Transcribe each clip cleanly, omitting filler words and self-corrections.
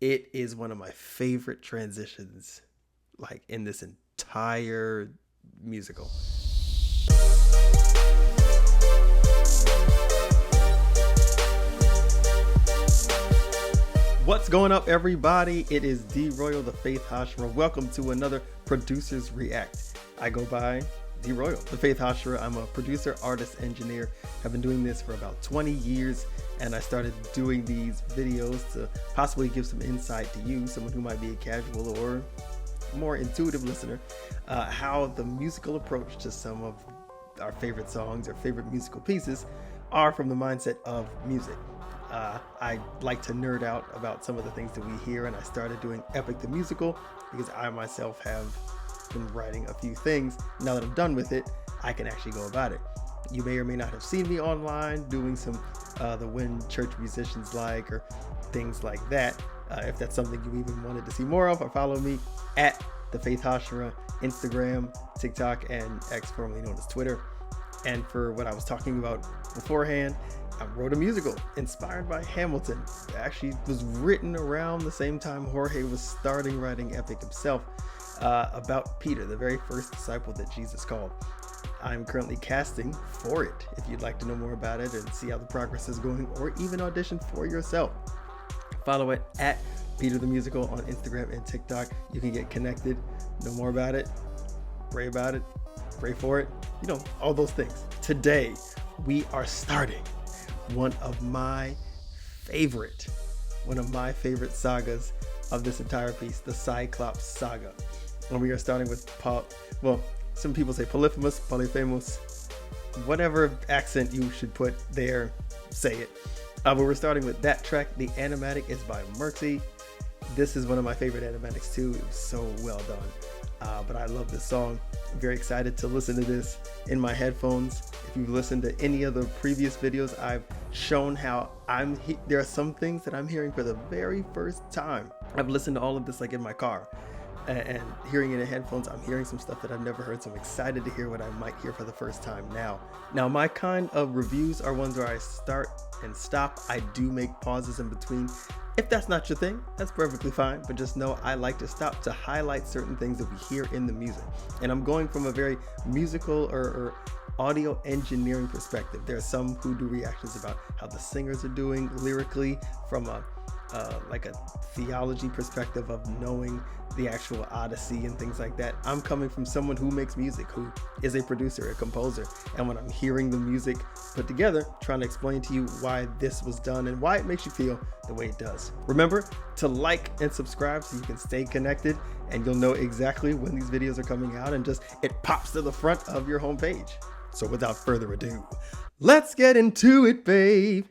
It is one of my favorite transitions, like in this entire musical. What's going up, everybody? It is D Royal, the Faith Hashira. Welcome to another Producers React. I go by D Royal, the Faith Hashira. I'm a producer, artist, engineer. I've been doing this for about 20 years, and I started doing these videos to possibly give some insight to you, someone who might be a casual or more intuitive listener, how the musical approach to some of our favorite songs or favorite musical pieces are from the mindset of music. I like to nerd out about some of the things that we hear, and I started doing Epic the Musical because I myself have been writing a few things. Now that I'm done with it, I can actually go about it. You may or may not have seen me online doing some the When Church Musicians Like or things like that. If that's something you even wanted to see more of, or follow me at the Faith Hashira, Instagram, TikTok, and X, formerly known as Twitter. And for what I was talking about beforehand, I wrote a musical inspired by Hamilton. It actually was written around the same time Jorge was starting writing Epic himself, about Peter, the very first disciple that Jesus called. I'm currently casting for it. If you'd like to know more about it and see how the progress is going, or even audition for yourself, follow it at Peter the Musical on Instagram and TikTok. You can get connected, know more about it, pray about it, pray for it, all those things. Today, we are starting one of my favorite sagas of this entire piece, the Cyclops saga. And we are starting with some people say Polyphemus, whatever accent you should put there, say it. But we're starting with that track. The animatic is by Mircsy. This is one of my favorite animatics too. It was so well done. But I love this song. I'm very excited to listen to this in my headphones. If you've listened to any of the previous videos, I've shown how there are some things that I'm hearing for the very first time. I've listened to all of this like in my car, and hearing it in headphones, I'm hearing some stuff that I've never heard, so I'm excited to hear what I might hear for the first time now. Now, my kind of reviews are ones where I start and stop. I do make pauses in between. If that's not your thing, that's perfectly fine, but just know I like to stop to highlight certain things that we hear in the music. And I'm going from a very musical or audio engineering perspective. There are some who do reactions about how the singers are doing lyrically from a theology perspective of knowing the actual Odyssey and things like that. I'm coming from someone who makes music, who is a producer, a composer, and when I'm hearing the music put together, trying to explain to you why this was done and why it makes you feel the way it does. Remember to like and subscribe so you can stay connected, and you'll know exactly when these videos are coming out, and it pops to the front of your homepage. So without further ado, let's get into it, babe.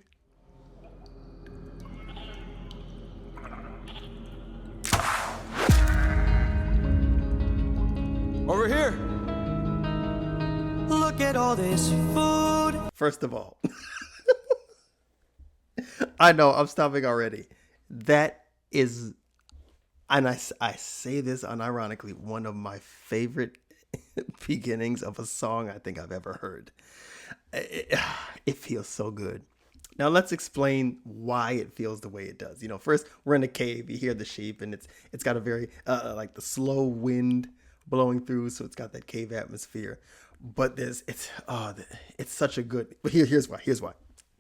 Over here. Look at all this food. First of all, I know I'm stopping already. That is, and I say this unironically, one of my favorite beginnings of a song I think I've ever heard. It feels so good. Now let's explain why it feels the way it does. First we're in a cave. You hear the sheep, and it's got a very like the slow wind blowing through, so it's got that cave atmosphere. But it's such a good. But here's why.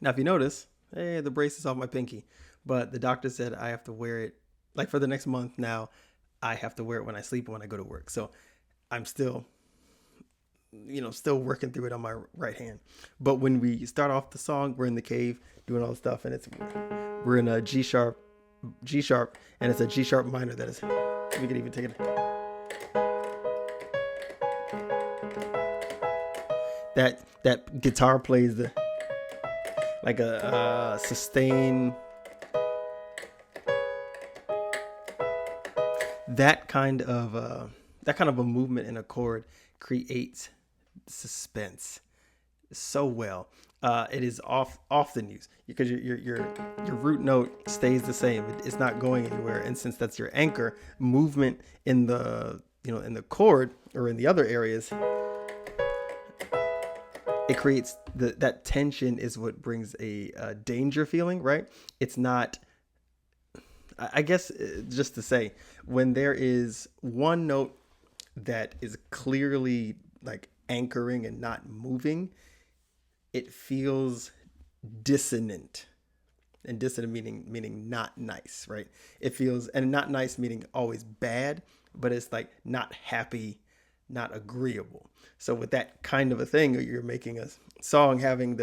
Now if you notice, the brace is off my pinky, but the doctor said I have to wear it like for the next month. Now I have to wear it when I sleep and when I go to work. So I'm still working through it on my right hand. But when we start off the song, we're in the cave doing all the stuff, and we're in a G sharp, and it's a G sharp minor. That is, we can even take it. That guitar plays a sustain. That kind of a movement in a chord creates suspense so well. It is often used because your root note stays the same. It's not going anywhere, and since that's your anchor, movement in the chord or in the other areas, it creates that tension is what brings a danger feeling, right? It's not I guess just to say, when there is one note that is clearly like anchoring and not moving, it feels dissonant. And dissonant meaning not nice, right? It feels, and not nice meaning always bad, but it's like not happy, not agreeable. So with that kind of a thing, you're making a song having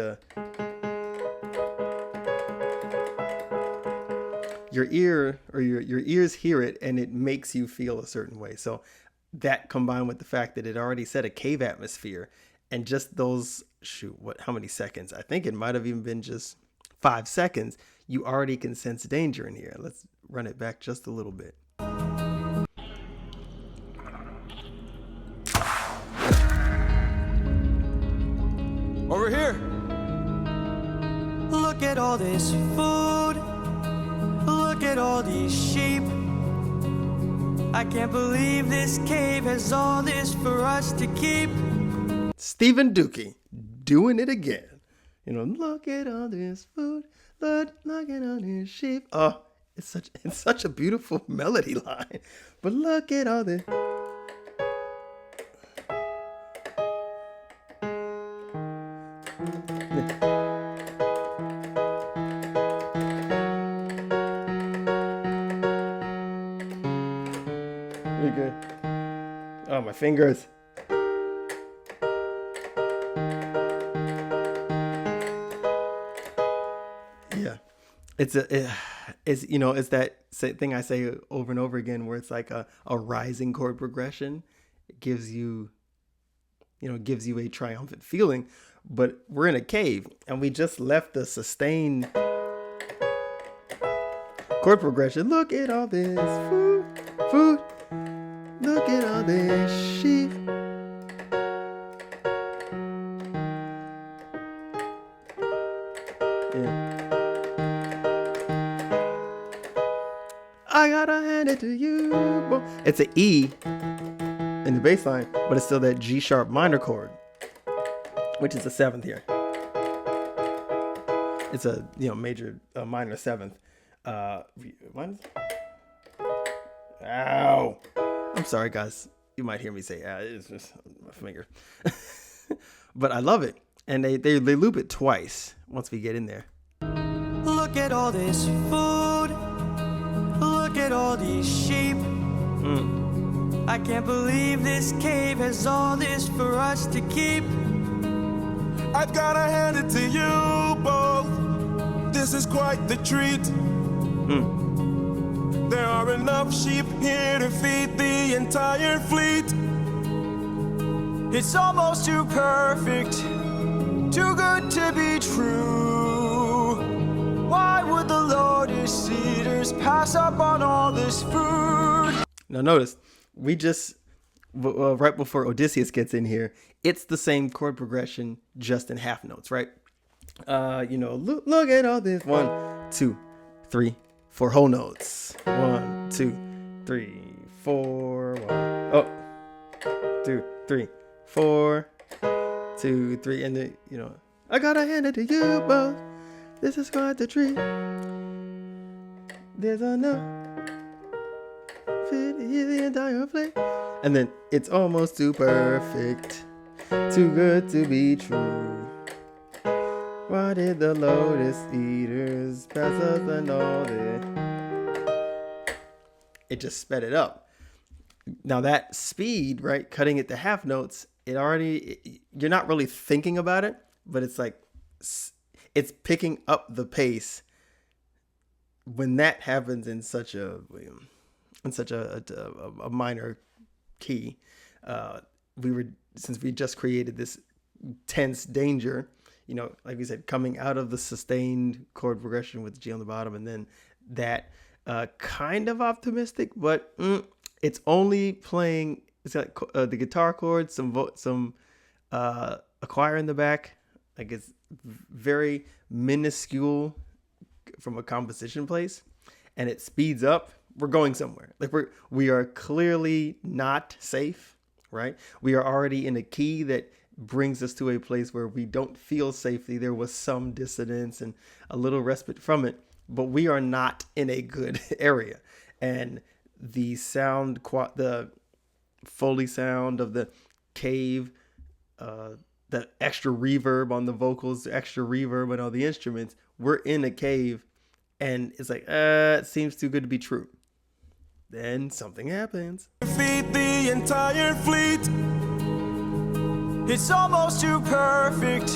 your ear or your ears hear it, and it makes you feel a certain way. So that combined with the fact that it already set a cave atmosphere, and just those how many seconds? I think it might have even been just 5 seconds. You already can sense danger in here. Let's run it back just a little bit. Over here. Look at all this food. Look at all these sheep. I can't believe this cave has all this for us to keep. Stephen Dookie doing it again. Look at all this food. Look at all these sheep. Oh, it's such a beautiful melody line. But look at all this. Really good. Oh, my fingers. Yeah, it's that thing I say over and over again, where it's like a rising chord progression. It gives you a triumphant feeling, but we're in a cave and we just left the sustained chord progression. Look at all this food. Look at all this sheep. Yeah. I gotta hand it to you. It's an E in the bass line, but it's still that G sharp minor chord, which is a seventh here. It's a major minor seventh. Ow! I'm sorry, guys. You might hear me say, it's just my finger. But I love it, and they loop it twice once we get in there. Look at all this food. Look at all these sheep. I can't believe this cave has all this for us to keep. I've gotta hand it to you both. This is quite the treat. There are enough sheep here to feed the entire fleet. It's almost too perfect, too good to be true. Why would the lotus eaters pass up on all this food? Now notice, we just, right before Odysseus gets in here, it's the same chord progression, just in half notes, right? Look at all this. 1, 2, 3, 4 whole notes. 1, 2, 3, 4. 1. Oh, 2, 3, 4. 2, 3, and then I gotta hand it to you both. This is quite the treat. There's enough fit to hear the entire play. And then it's almost too perfect, too good to be true. Why did the lotus eaters pass us and all this? It just sped it up. Now that speed, right, cutting it to half notes, you're not really thinking about it, but it's like, it's picking up the pace. When that happens in such a minor key, since we just created this tense danger, like we said, coming out of the sustained chord progression with G on the bottom, and then that kind of optimistic, but it's only playing. It's got the guitar chords, some a choir in the back. Like, it's very minuscule from a composition place, and it speeds up. We're going somewhere. Like, we are clearly not safe, right? We are already in a key that brings us to a place where we don't feel safely. There was some dissonance and a little respite from it, but we are not in a good area. And the sound, the Foley sound of the cave, the extra reverb on the vocals, the extra reverb on all the instruments, we're in a cave, and it's like, it seems too good to be true. Then something happens. Feed the entire fleet. It's almost too perfect,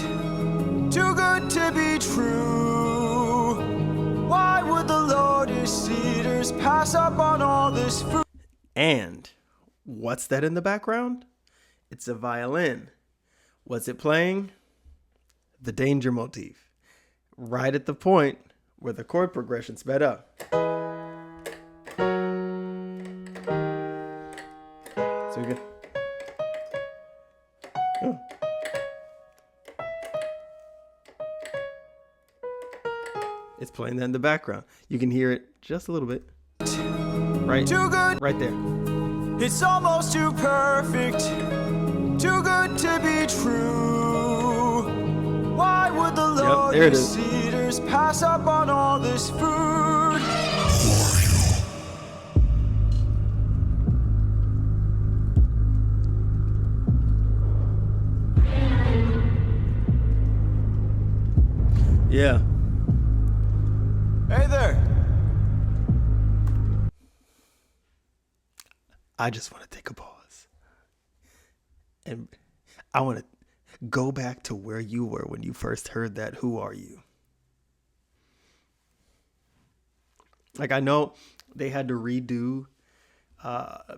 too good to be true. Why would the Lotus Eaters pass up on all this food? And what's that in the background? It's a violin. What's it playing? The danger motif. Right at the point where the chord progression sped up. So we get. Oh. It's playing that in the background. You can hear it just a little bit. Right. Too good. Right there. It's almost too perfect, too good to be true. Why would the there it Lotus is. Eaters pass up on all this food? Yeah. Hey there. I just want to take a pause. And I want to go back to where you were when you first heard that. Who are you? Like, I know they had to redo,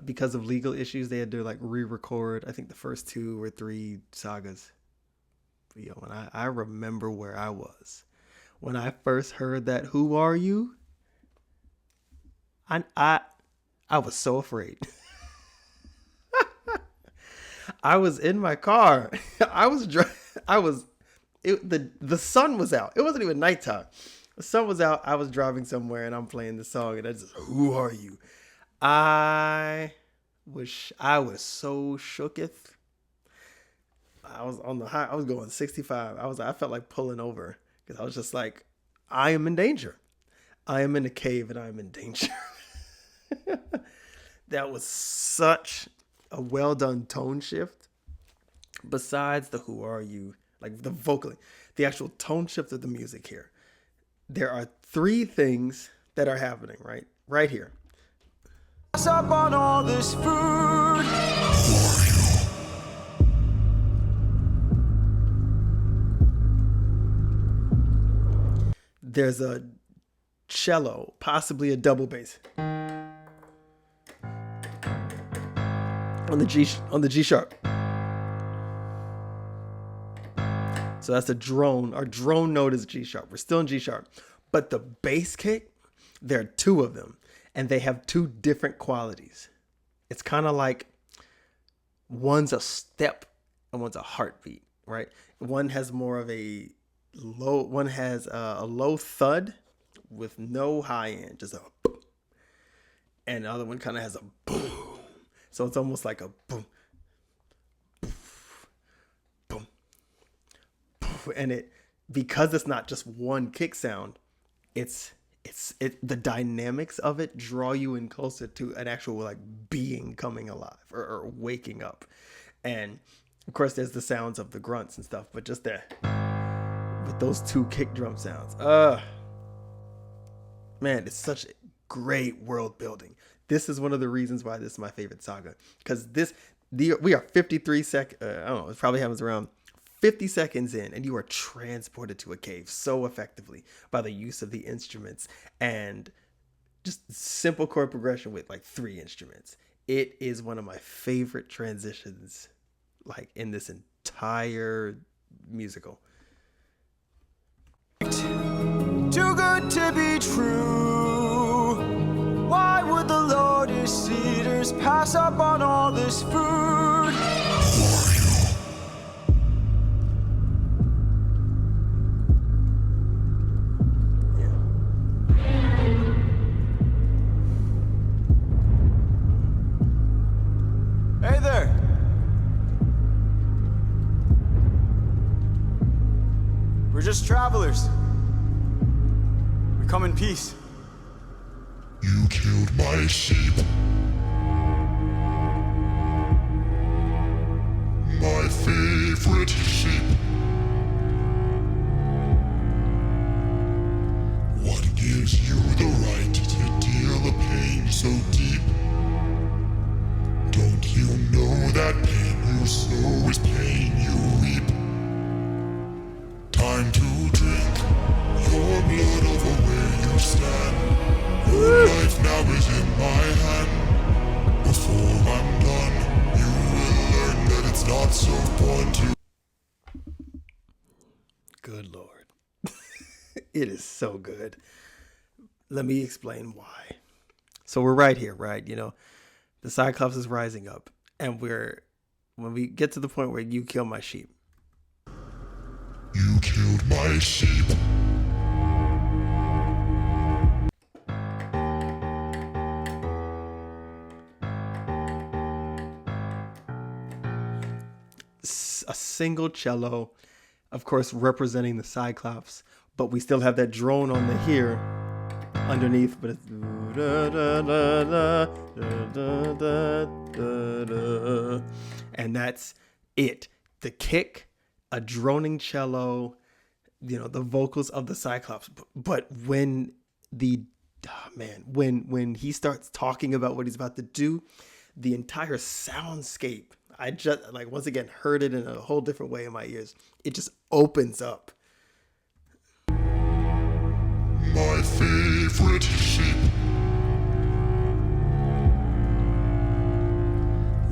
because of legal issues, they had to like re-record, I think, the first 2 or 3 sagas. But, yo, when I remember where I was when I first heard that. Who are you? I was so afraid. I was in my car. The sun was out. It wasn't even nighttime. The sun was out. I was driving somewhere and I'm playing the song and I just, who are you? I was so shooketh. I was on the high. I was going 65. I felt like pulling over because I was just like, I am in danger. I am in a cave and I am in danger. That was such a well done tone shift. Besides the who are you, like the vocally, the actual tone shift of the music here. There are 3 things that are happening right here. Pass up on all this food. There's a cello, possibly a double bass. On the G sharp. So that's a drone. Our drone note is G sharp. We're still in G sharp. But the bass kick, there are 2 of them. And they have 2 different qualities. It's kind of like one's a step and one's a heartbeat, right? One has more of a low, one has a low thud with no high end, just a boom. And the other one kind of has a boom. So it's almost like a boom, boom, boom. And because it's not just one kick sound, the dynamics of it draw you in closer to an actual like being coming alive or waking up. And of course there's the sounds of the grunts and stuff, but just that with those 2 kick drum sounds, man, it's such great world building. This is one of the reasons why this is my favorite saga, because we are 53 seconds. I don't know. It probably happens around 50 seconds in, and you are transported to a cave so effectively by the use of the instruments and just simple chord progression with like 3 instruments. It is one of my favorite transitions, like in this entire musical. Too good to be true. Why would the Lotus Eaters pass up on all this food? Hey there. We're just travelers. We Come in peace. You killed my sheep. My favorite sheep. What gives you the right to deal a pain so deep? Don't you know that pain you sow is pain you reap? Time to drink your blood over where you stand. Your life now is in my hand. Before I'm done, you will learn that it's not so fun to. Good Lord. It is so good. Let me explain why. So we're right here, right? You know, the Cyclops is rising up, and when we get to the point where you kill my sheep. You killed my sheep. A single cello, of course, representing the Cyclops, but we still have that drone on the here underneath, but it's and that's it. The kick, a droning cello, you know, the vocals of the Cyclops. But when when he starts talking about what he's about to do, the entire soundscape, I just, like, once again, heard it in a whole different way in my ears. It just opens up. My favorite sheep.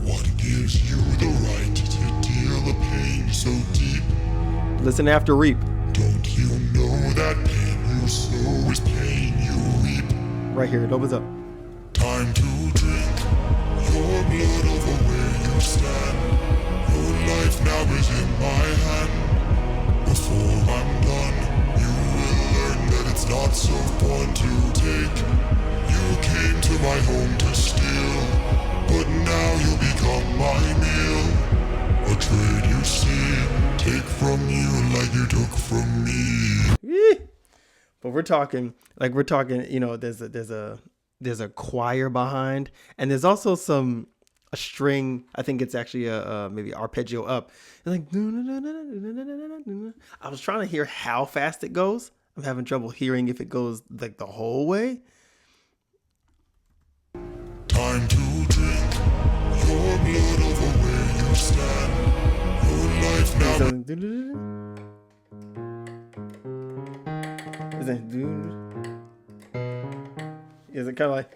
What gives you the right to deal a pain so deep? Listen after reap. Don't you know that pain you sow is pain you reap? Right here, it opens up. Time to drink your blood over where you stand. Your life now is in my hand. Before I'm done, you will learn that it's not so fun to take. You came to my home to steal, but now you become my meal. A trade you see, take from you like you took from me. But we're talking, you know, there's a choir behind, and there's also a string. I think it's actually a maybe arpeggio up. It's like, I was trying to hear how fast it goes. I'm having trouble hearing if it goes like the whole way. Time to drink your blood over where you stand. Your life now. Is it kind of like,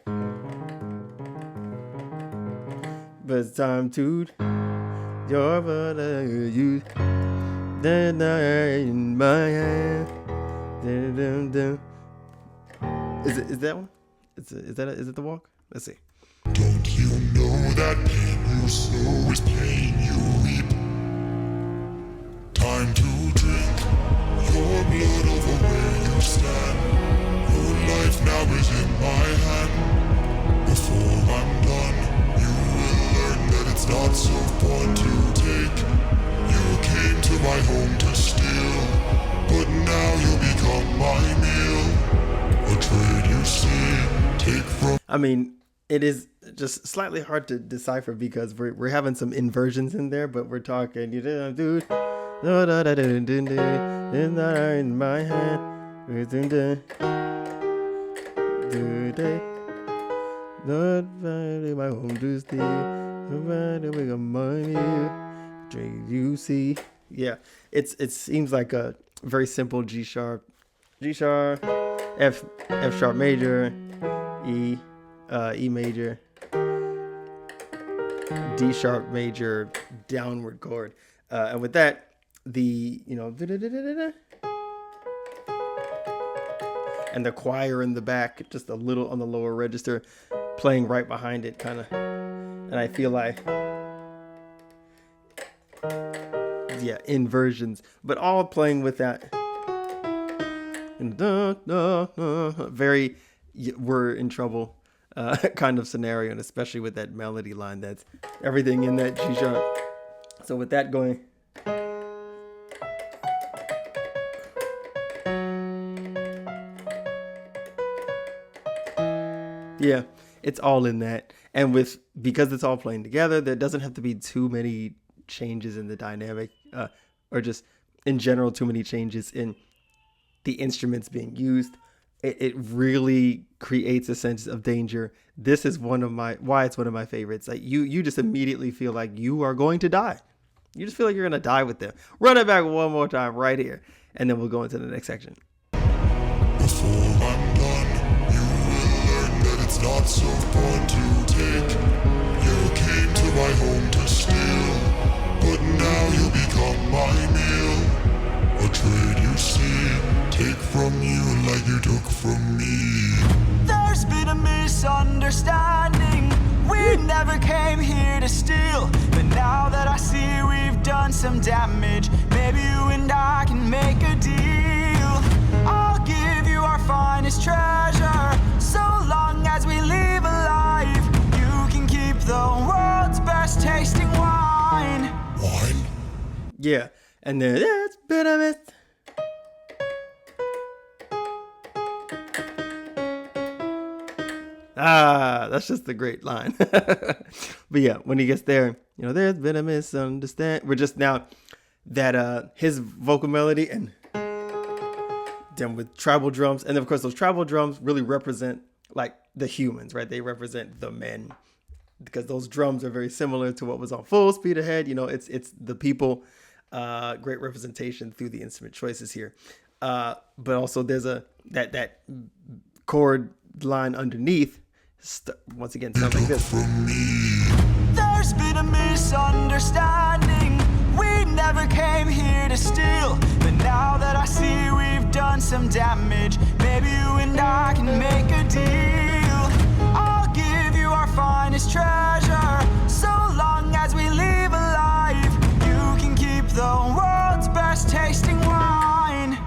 but it's time to your brother you then in my hand. Is that one? Is it the walk? Let's see. Don't you know that pain you sow is pain you reap? Time to drink your blood over where you stand. Your life now is in my hand. Before I'm done, you will learn that it's not so fun to take. You came to my home to steal, but now you become my meal. A trade you see, take from. I mean, it is just slightly hard to decipher because we're having some inversions in there, but we're talking, you know, dude, in my hand, my home to steal, money, drink you see. Yeah, it seems like a very simple G sharp, F sharp major, E major, D sharp major, downward chord, and with that, the, you know, and the choir in the back, just a little on the lower register, playing right behind it, kind of, and I feel like, yeah, inversions, but all playing with that, and very, we're in trouble kind of scenario, and especially with that melody line, that's everything in that G sharp. So with that going, Yeah, it's all in that. And because it's all playing together, there doesn't have to be too many changes in the dynamic, or just in general, too many changes in the instruments being used. It really creates a sense of danger. This is why it's one of my favorites. Like you just immediately feel like you are going to die. You just feel like you're going to die with them. Run it back one more time right here, and then we'll go into the next section. Before I'm done, you will learn that it's not so fun to take. You came to my home to steal, but now you become my meal. A trade you see, take from you like you took from me. There's been a misunderstanding. We never came here to steal, but now that I see we've done some damage, maybe you and I can make a deal. I'll give you our finest treasure, so long as we leave alive. You can keep the world's best tasting wine. Wine? Yeah, and then it's been a myth. That's just a great line. But yeah, when he gets there, there's been a misunderstanding. We're just now that his vocal melody and then with tribal drums, and of course those tribal drums really represent like the humans, right? They represent the men, because those drums are very similar to what was on Full Speed Ahead. It's the people. Great representation through the instrument choices here, but also there's that chord line underneath. Once again, sounds like this. There's been a misunderstanding. We never came here to steal, but now that I see we've done some damage, maybe you and I can make a deal. I'll give you our finest treasure, so long as we leave alive. You can keep the world's best tasting wine.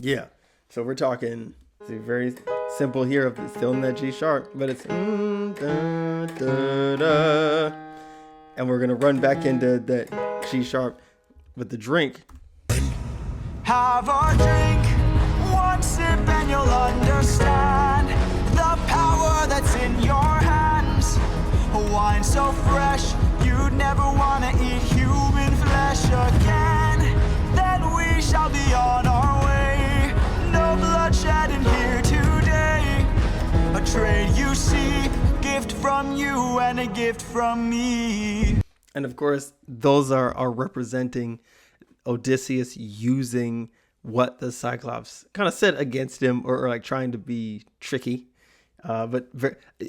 Yeah, so we're talking very simple here, still in that G sharp, but it's da, da, da. And we're gonna run back into that G sharp with the drink. Have our drink, one sip and you'll understand the power that's in your hands. A wine so fresh, you'd never wanna eat human flesh again. Then we shall be on our way, no bloodshed in here today. A trade you see, gift from you and a gift from me. And of course, those are representing Odysseus using what the Cyclops kind of said against him, or like trying to be tricky, but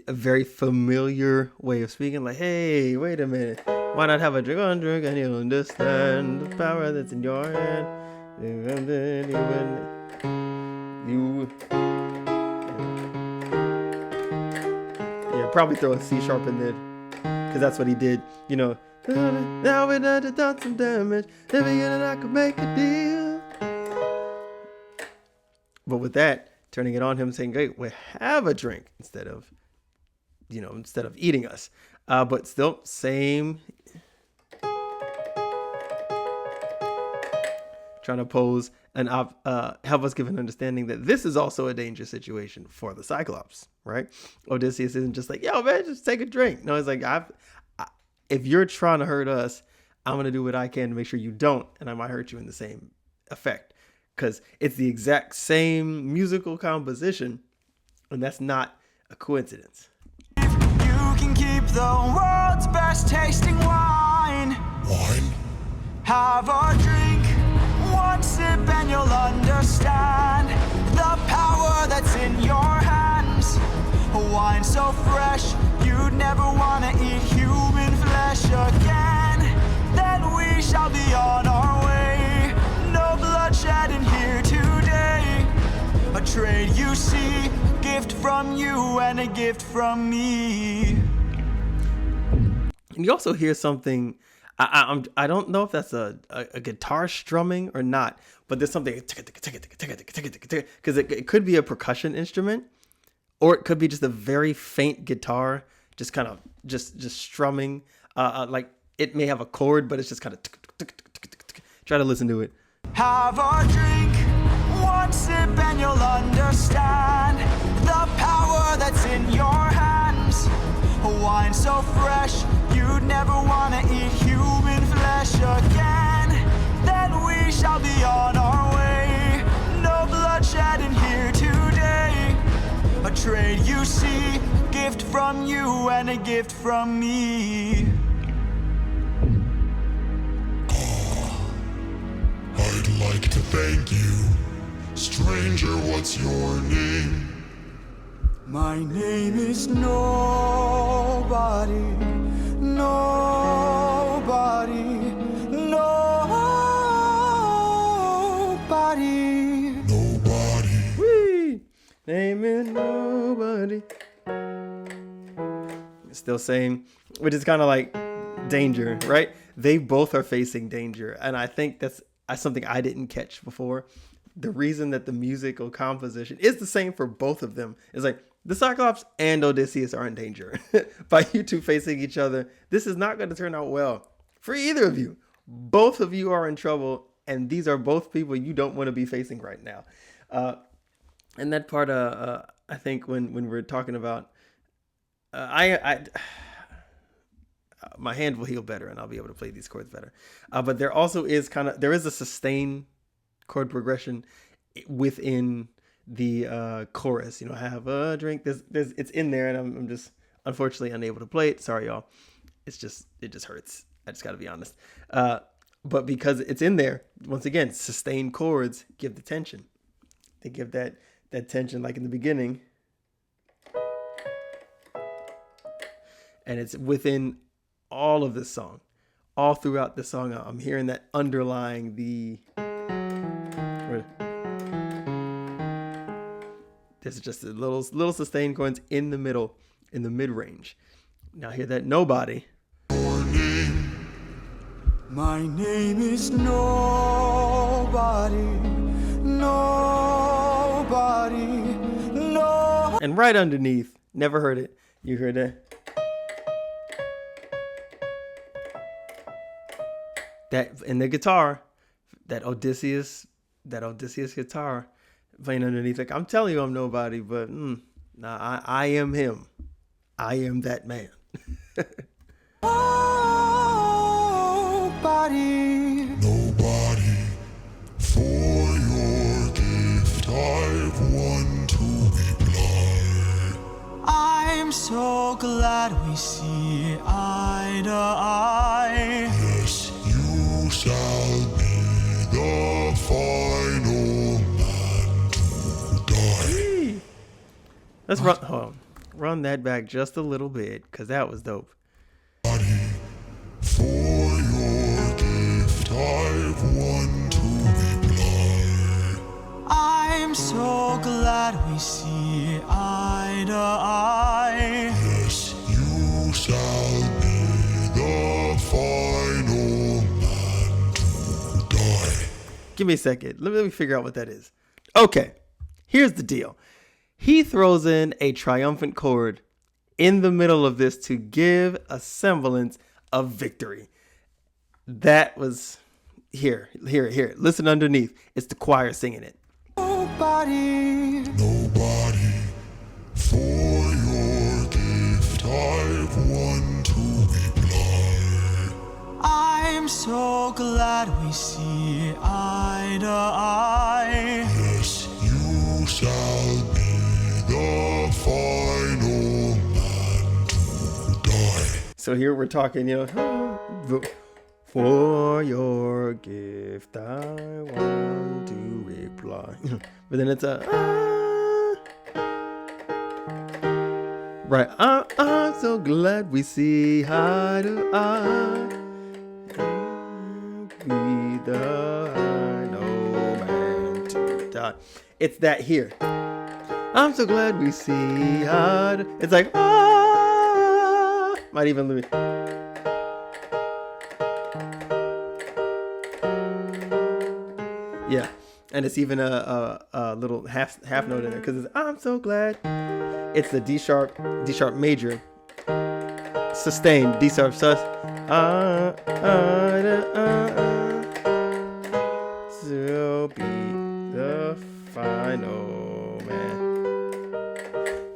a very familiar way of speaking. Like, hey, wait a minute, why not have a drink on drink and you'll understand the power that's in your hand. Probably throw a C sharp in there, because that's what he did. Now we done some damage. If we get it, I could make a deal. But with that, turning it on him, saying, "Great, we have a drink," instead of eating us. But still, same. Trying to pose and help us give an understanding that this is also a dangerous situation for the Cyclops, right? Odysseus isn't just like, yo, man, just take a drink. No, it's like, if you're trying to hurt us, I'm going to do what I can to make sure you don't, and I might hurt you in the same effect, because it's the exact same musical composition, and that's not a coincidence. You can keep the world's best tasting wine. Wine? Have our drink, one sip and you'll understand the power that's in your hands. A wine so fresh, you'd never want to eat human flesh again. Then we shall be on our way, no bloodshed in here today. A trade you see, gift from you and a gift from me. And you also hear something. I don't know if that's a guitar strumming or not, but there's something, because it could be a percussion instrument, or it could be just a very faint guitar, just kind of just strumming. Like it may have a chord, but it's just kind of. Try to listen to it. Have our drink, one sip and you'll understand the power that's in your hands. wine so fresh, you'd never wanna eat human flesh again. Then we shall be on our way. No bloodshed in here today. A trade you see, gift from you and a gift from me. I'd like to thank you. Stranger, what's your name? My name is Nobody. Nobody. Nobody. Nobody. Whee! Name is Nobody. Still same, which is kind of like danger, right? They both are facing danger. And I think that's something I didn't catch before. The reason that the musical composition is the same for both of them is like the Cyclops and Odysseus are in danger. By you two facing each other, this is not going to turn out well for either of you. Both of you are in trouble, and these are both people you don't want to be facing right now. And that part, I think when we're talking about, my hand will heal better and I'll be able to play these chords better. But there also is there is a sustain chord progression within the chorus. Have a drink. It's in there, and I'm just unfortunately unable to play it. Sorry, y'all. It just hurts. I just got to be honest. But because it's in there, once again, sustained chords give the tension. They give that tension, like in the beginning, and it's within all of this song, all throughout the song. I'm hearing that underlying there's just a little sustained chords in the middle, in the mid range. Now hear that Nobody. My name is Nobody. Nobody. No. And right underneath, never heard it. You heard that in the guitar, that Odysseus guitar playing underneath. Like, I'm telling you I'm nobody, but nah, I am him. I am that man. Nobody, for your gift I've won to reply. I'm so glad we see eye to eye. Yes, you shall be the final man to die. Let's run that back just a little bit, because that was dope. For your gift I've won to reply. I'm so glad we see eye to eye. Yes, you shall be the final man to die. Give me a second. Let me figure out what that is. Okay, here's the deal. He throws in a triumphant chord in the middle of this to give a semblance of victory. That was here. Listen underneath. It's the choir singing it. Nobody, for your gift I've won to reply. I'm so glad we see eye to eye. Yes, you shall be the final man to die. So here we're talking, for your gift I want to reply. But then it's right. I'm so glad we see eye to eye. Be the final man to die. It's that here. I'm so glad we see eye to... It's like, might even lose. Yeah, and it's even a little half note in there because it's I'm so glad. It's the D sharp major, sustained D sharp sus. So be the final man,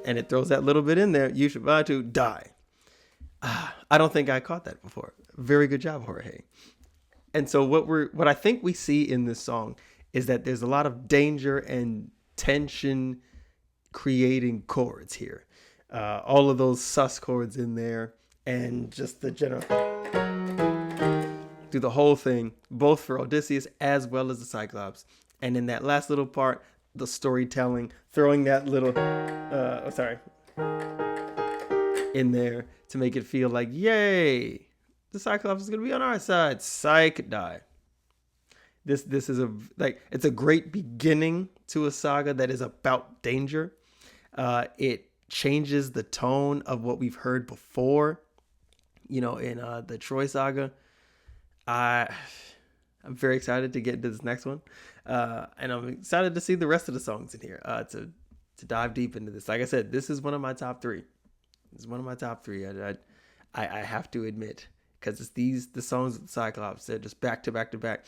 and it throws that little bit in there. You should buy to die. I don't think I caught that before. Very good job, Jorge. And so what I think we see in this song is that there's a lot of danger and tension creating chords here. All of those sus chords in there, and just the general through the whole thing, both for Odysseus as well as the Cyclops. And in that last little part, the storytelling, throwing that little in there to make it feel like, yay, the Cyclops is gonna be on our side. Psych, die. This is it's a great beginning to a saga that is about danger. It changes the tone of what we've heard before, in the Troy saga. I'm very excited to get into this next one, and I'm excited to see the rest of the songs in here. To dive deep into this. Like I said, this is one of my top three. It's one of my top three. I have to admit, because it's the songs with Cyclops. They're just back to back to back.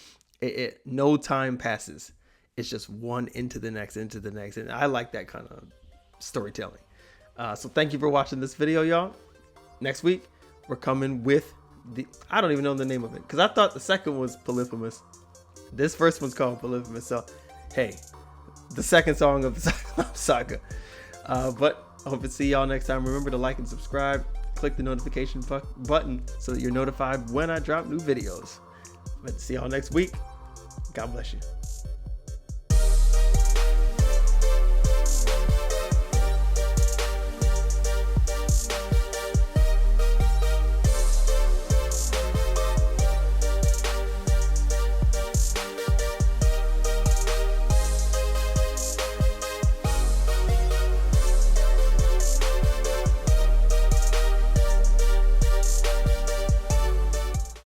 No time passes. It's just one into the next, and I like that kind of storytelling. So thank you for watching this video, y'all. Next week we're coming with I don't even know the name of it, because I thought the second was Polyphemus. This first one's called Polyphemus. So hey, the second song of the saga. But I hope to see y'all next time. Remember to like and subscribe. Click the notification button so that you're notified when I drop new videos. But see y'all next week. God bless you.